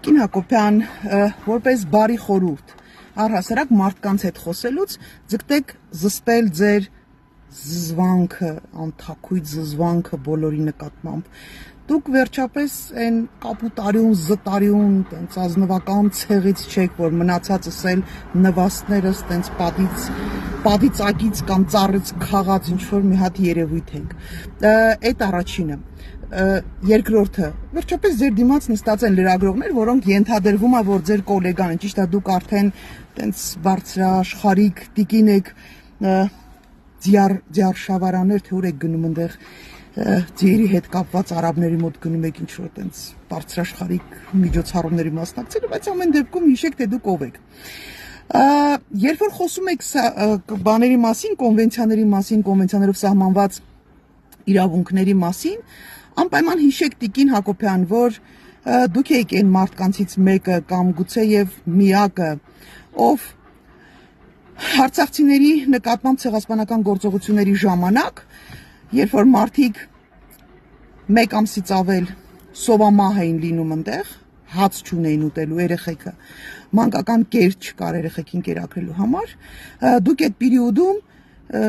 Տիկին Հակոբյան, որպես բարի խորհուրդ, առհասարակ մարդկանց հետ խոսելուց ձգտեք զսպել ձեր զզվանքը, անթաքույց զզվանքը բոլորի նկատմամբ։ Դուք վերջապես այն կապուտարյուն, զտարյուն, տենց ազնվական ցեղից չեք, որ մնացածս էլ նվաստներս տենց պատից ակից կամ ծառից քաղած ինչ-որ մի հատ երևույթ ենք։ Այդ առաջինը։ Երկրորդը, վերջապես ձեր դիմաց նստած են լրագրողներ, որոնք ենթադրվում է, որ ձեր կոլեգան են, ճիշտ է, դուք արդեն տենց բարձրաշխարհիկ տիկին եք, ձիար շավարաններ, թե ուր եք գնում այնտեղ ձիերի հետ կապված արաբների մոտ գնում եք ինչ-որ տենց բարձրաշխարհիկ միջոցառումների մասնակցելու, բայց ամեն դեպքում հիշեք, թե դուք ով եք։ Երբ որ խոսում եք բաների մասին, կոնվենցիաների մասին, կոնվենցիաներով սահմանված իրավունքների մասին, անպայման հիշեք Տիկին Հակոբյան, որ դուք եք այն մարդկանցից մեկը կամ գուցեև միակը, ով արցախցիների նկատմամբ ցեղասպանական գործողությունների ժամանակ, երբ որ մարդիկ մեկ ամսից ավել սովամահ էին լինում այնտեղ, հաց չունեին ուտելու երեխեքը, մանկական կեր չկար երեխեքին կերակրելու համար, դուք այդ պերիոդում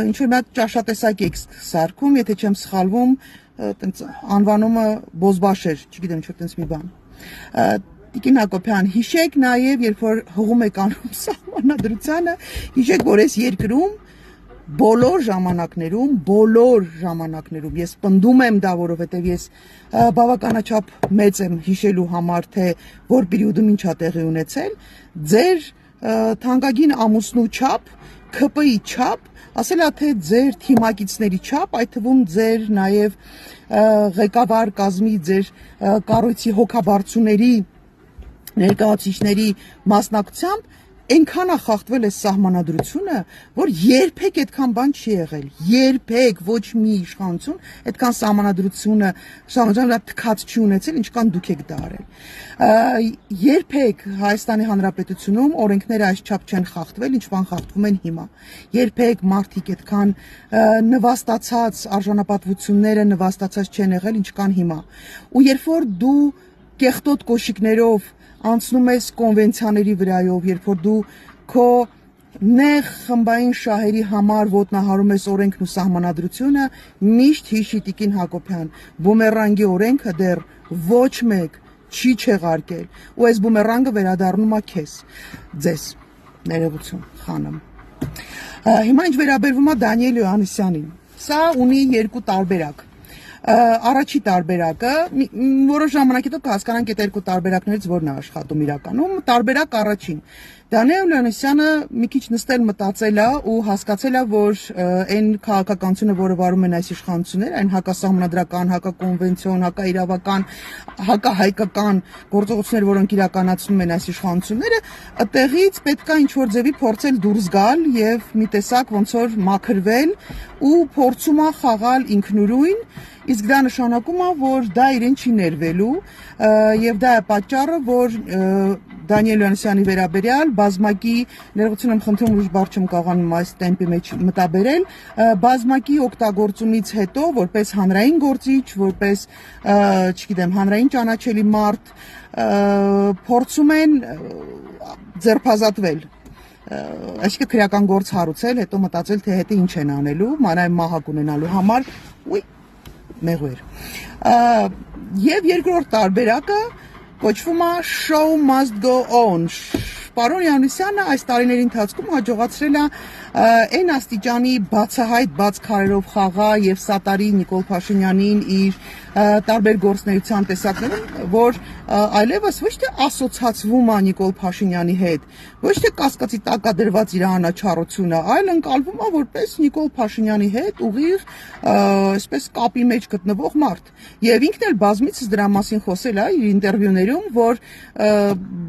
ինչ-որ մի հատ ճաշատեսակ եք սարքում, եթե չեմ սխալվում, տենց անվանումը բոզբաշ էր, չգիտեմ, ինչ-որ տենց մի բան։ Տիկին Հակոբյան, հիշեք նաև, երբ որ հղում եք անում սահմանադրությանը, հիշեք, որ այս երկրում բոլոր ժամանակներում, ես պնդում եմ դա, որովհետև ես բավականաչափ մեծ եմ հիշելու համար, թե որ պերիոդում ինչ է տեղի ունեցել, ձեր թանկագին ամուսնու չափ, ՔՊ-ի չափ, ասել է, թե ձեր թիմակիցների չափ, այդ թվում ձեր նաև ղեկավար կազմի, ձեր կառույցի հոգաբարձուների ներկայացուցիչների մասնակցությամբ այնքան է խախտվել այս սահմանադրությունը, որ երբեք այդքան բան չի եղել, երբեք ոչ մի իշխանություն այդքան սահմանադրությունը թքած չի ունեցել, ինչքան դուք եք դա արել։ Երբեք Հայաստանի Հանրապետությունում օրենքները այսչափ չեն խախտվել, ինչքան խախտվում են հիմա։ Երբեք մարդիկ այդքան նվաստացած արժանապատվությունները նվաստացած չեն եղել, ինչքան հիմա։ Ու երբ որ դու կեղտոտ կոշիկներով անցնում ես կոնվենցիաների վրայով, երբ որ դու քո նեղ խմբային շահերի համար ոտնահարում ես օրենքն ու սահմանադրությունը, միշտ հիշի Տիկին Հակոբյան, բումերանգի օրենքը դեռ ոչ մեկ չի չեղարկել, ու այս բումերանգը վերադառնում է ձեզ, ներողություն, խանım։ Հիմա ինչ վերաբերվում է Դանիել Հովհաննիսյանին, սա ունի երկու տարբերակ։ Առաջի տարբերակը, որոշ ժամանակ հետո կհասկանանք այդ երկու տարբերակներից որն է աշխատում իրականում, տարբերակ առաջին։ Դանիել Հովհաննիսյանը մի քիչ նստել մտածել է ու հասկացել է, որ այն քաղաքականությունը, որը վարում են այս իշխանությունները, այն հակասահմանադրական, հակակոնվենցիոն, հակաիրավական, հակահայկական գործողություններ, որոնք իրականացնում են այս իշխանությունները, այդտեղից պետք է ինչ-որ ձևի փորձել դուրս գալ եւ մի տեսակ ոնց որ մաքրվել ու փորձում է խաղալ ինքնուրույն, իսկ դա նշանակում է, որ դա իրեն չի ներվելու եւ դա է պատճառը, որ Դանիել Հովհաննիսյանի վերաբերյալ բազմակի, ներողություն եմ խնդրում, ուրիշ բառ չեմ կարողանում այս տեմպի մեջ մտաբերել, բազմակի օգտագործումից հետո, որպես հանրային գործիչ, որպես, չգիտեմ, հանրային ճանաչելի մարդ, փորձում են ձերբազատվել, այսինքն քրեական գործ հարուցել, հետո մտածել, թե հետո ինչ են անելու, մանավանդ մահակ ունենալու համար, մեղվեր։ Եվ երկրորդ տարբերակը կոչվում է Show must go on։ Պարոն Հովհաննիսյանը այս տարիների ընթացքում հաջողացրել է այն աստիճանի բացահայտ բաց քարերով խաղա եւ սատարի Նիկոլ Փաշինյանին իր տարբեր գործնեության տեսակներում, որ այլևս ոչ թե ասոցացվում է Նիկոլ Փաշինյանի հետ, ոչ թե կասկածի տակ է դրված իր անաչառությունը, այլ ընկալվում է որպես Նիկոլ Փաշինյանի հետ ուղիղ այսպես կապի մեջ գտնվող մարդ։ Եվ ինքն էլ բազմիցս դրա մասին խոսել է իր ինտերվյուներում, որ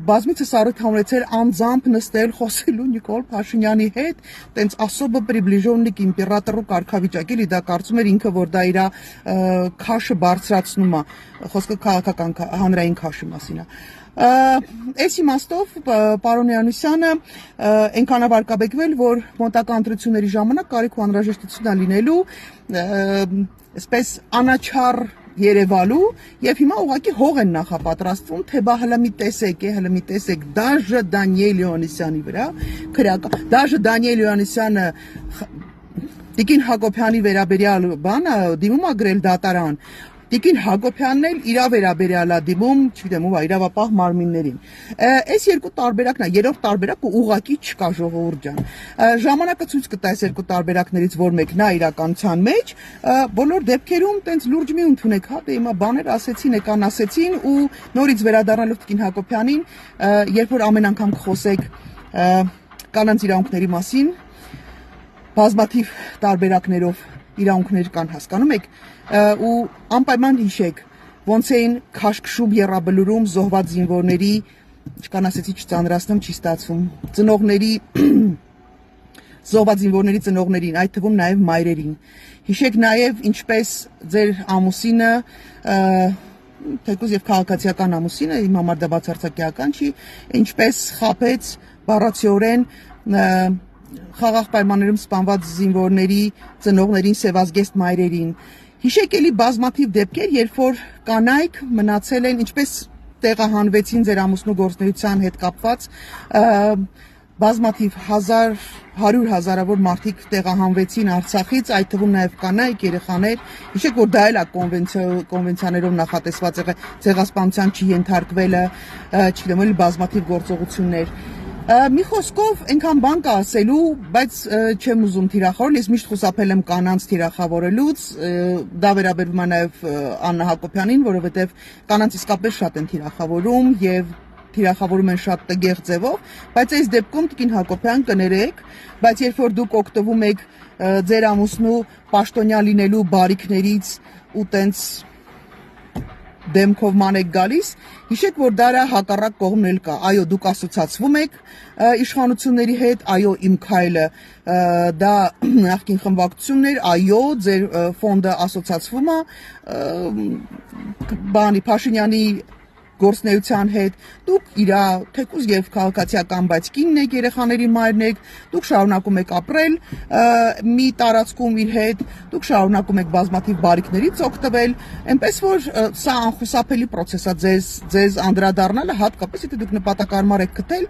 բազմիցս առիթ ունեցել անձամբ նստել խոսելու Նիկոլ Փաշինյանի հետ, տենց особо приближенный к императору կարգավիճակի, դա կարծում էր ինքը, որ դա իր քաշը բարձրացնում է, խոսքը քաղաքական հանրային քաշի մասին է։ Այս իմաստով պարոն Հովհաննիսյանը այնքան է վարկաբեկվել, որ մոտակա ընտրությունների ժամանակ կարիք ու անհրաժեշտություն է լինելու այսպես անաչառ երևալու եւ հիմա ուղղակի հող են նախապատրաստվում, թե բա հələ մի տեսեք, դաժե Դանիել Հովհաննիսյանի վրա քրական, դաժե Դանիել Հովհաննիսյանը Տիկին Հակոբյանի վերաբերյալ բանը դիմում ա գրել դատարան, Տիկին Հակոբյանն էլ իրա վերաբերյալ ա դիմում, չգիտեմ ով ա, իրավապահ մարմիններին։ Այս երկու տարբերակն է, երրորդ տարբերակը ուղղակի չկա ժողովուրդ ջան։ Ժամանակը ցույց կտա այս երկու տարբերակներից որ մեկն է իրականության մեջ, բոլոր դեպքերում տենց լուրջ մի ընդունեք, հա, դե հիմա բաներ ասեցին, եկան ասեցին ու նորից վերադառնալով Տիկին Հակոբյանին, երբ որ ամեն անգամ կխոսեք կանանց իրավունքների մասին, բազմաթիվ տարբերակներով իրավունքներ կան, հասկանում եք, ու անպայման հիշեք, ոնց էին քաշքշուբ եռաբլուրում զոհված զինվորների, չկան ասեցի չծանրացնում, չի ստացվում, ծնողների, զոհված զինվորների ծնողներին, այդ թվում նաև մայրերին։ Հիշեք նաև ինչպես ձեր ամուսինը, թեկուզ եւ քաղաքացիական ամուսինը, իմ համար դա բացարձակական չի, ինչպես խաբեց բառացիորեն խաղաղ պայմաններում սպանված զինվորների ծնողներին, սևազգեստ մայրերին։ Հիշեք էլի բազմաթիվ դեպքեր, երբ որ կանայք մնացել են, ինչպես տեղահանվեցին ձեր ամուսնու գործնեության հետ կապված, բազմաթիվ հարյուր հազարավոր մարդիկ տեղահանվեցին Արցախից, այդ թվում նաև կանայք, երեխաներ։ Հիշեք, որ դա էլ է կոնվենցիաներով նախատեսված ցեղասպանության չի ենթարկվելը, չգիտեմ, էլի բազմաթիվ գործողություններ։ Մի խոսքով այնքան բան կա ասելու, բայց չեմ ուզում թիրախավորել, ես միշտ խուսափել եմ կանանց թիրախավորելուց, դա վերաբերում է նաև Աննա Հակոբյանին, որովհետև կանանց իսկապես շատ են թիրախավորում եւ թիրախավորում են շատ տգեղ ձևով, բայց այս դեպքում Տիկին Հակոբյան կներեք, բայց երբ որ դուք օգտվում եք ձեր ամուսնու պաշտոնյա լինելու բարիքներից ու տենց դեմքով ման եք գալիս, հիշեք, որ դա հակառակ կողմն էլ կա, այո, դուք ասոցացվում եք իշխանությունների հետ, այո, իմ քայլը դա նախկին խմբակցություններ, այո, ձեր ֆոնդը ասոցացվում է բանի Փաշինյանի գործնեության հետ, դուք իրա թեկուզ եւ քաղաքացիական, բայց կինն եք, երեխաների մայրն եք, դուք շարունակում եք ապրել մի տարածքում իր հետ, դուք շարունակում եք բազմաթիվ բարիքներից օգտվել, այնպես որ սա անխուսափելի process է ձեզ անդրադառնալը, հատկապես եթե դուք նպատակարար եք գտել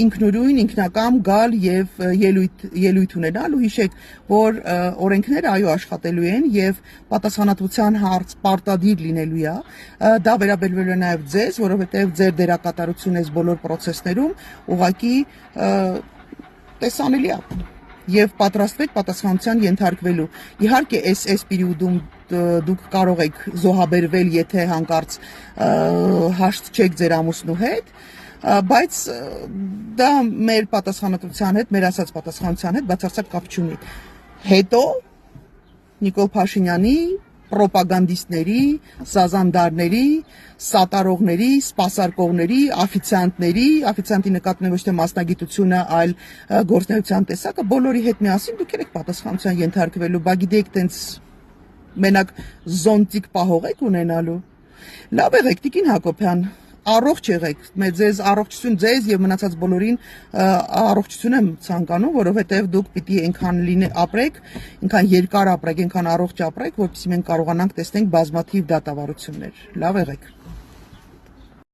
ինքնուրույն, ինքնակամ գալ եւ ելույթ ունենալ ու հիշեք, որ օրենքները այո աշխատելու են եւ պատասխանատվության հարց պարտադիր լինելու է, դա վերաբերվելու է նաեւ որովհետև ձեր դերակատարությունը այս բոլոր process-ներում ուղղակի տեսանելի է եւ պատրաստվեք պատասխանատվության ենթարկվելու։ Իհարկե, այս պերիոդում դուք կարող եք զոհաբերվել, եթե հանկարծ հաշտ չեք ձեր ամուսնու հետ, բայց դա մեր պատասխանատվության հետ, մեր ասած պատասխանատվության հետ բացարձակ կապ չունի։ Հետո Նիկոլ Փաշինյանի պրոպագանդիստների, սազանդարների, սատարողների, սպասարկողների, աֆիցիանտի նկատմամբ ոչ թե մասնագիտությունը, այլ գործնեության տեսակը բոլորի հետ միասին դուք եք պատասխանատվության ենթարկվելու, բա գիտեք, տենց մենակ զոնտիկ պահող եք ունենալու։ Լավ եղեք, Տիկին Հակոբյան, առողջ եղեք, ձեզ առողջություն ձեզ եւ մնացած բոլորին առողջություն եմ ցանկանում, որովհետեւ դուք պիտի այնքան ապրեք, այնքան երկար ապրեք, այնքան առողջ ապրեք, որպեսզի մենք կարողանանք տեսնենք բազմաթիվ դատավարություններ։ Լավ եղեք։